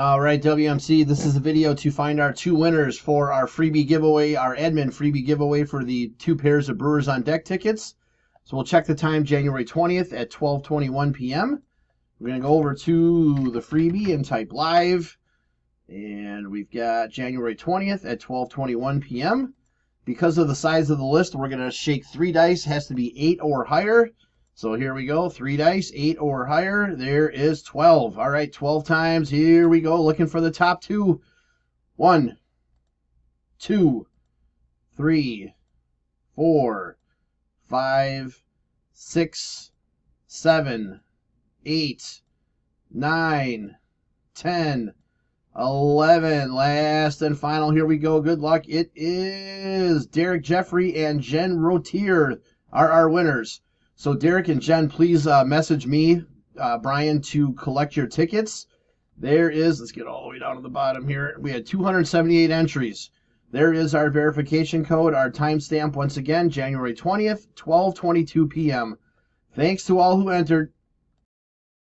All right, WMC, this is a video to find our two winners for our freebie giveaway, our admin freebie giveaway for the 2 pairs of Brewers on Deck tickets. So we'll check the time, January 20th at 12:21 p.m. We're going to go over to the freebie and type live. And we've got January 20th at 12:21 p.m. Because of the size of the list, we're going to shake 3 dice. It has to be 8 or higher. So here we go, 3 dice, 8 or higher. There is 12. All right, 12 times. Here we go, looking for the top 2. 1, 2, 3, 4, 5, 6, 7, 8, 9, 10, 11. Last and final. Here we go. Good luck. It is Derek Jeffrey and Jen Rotier are our winners. So Derek and Jen, please message me, Brian, to collect your tickets. There is, let's get all the way down to the bottom here. We had 278 entries. There is our verification code, our timestamp once again, January 20th, 12:22 p.m. Thanks to all who entered.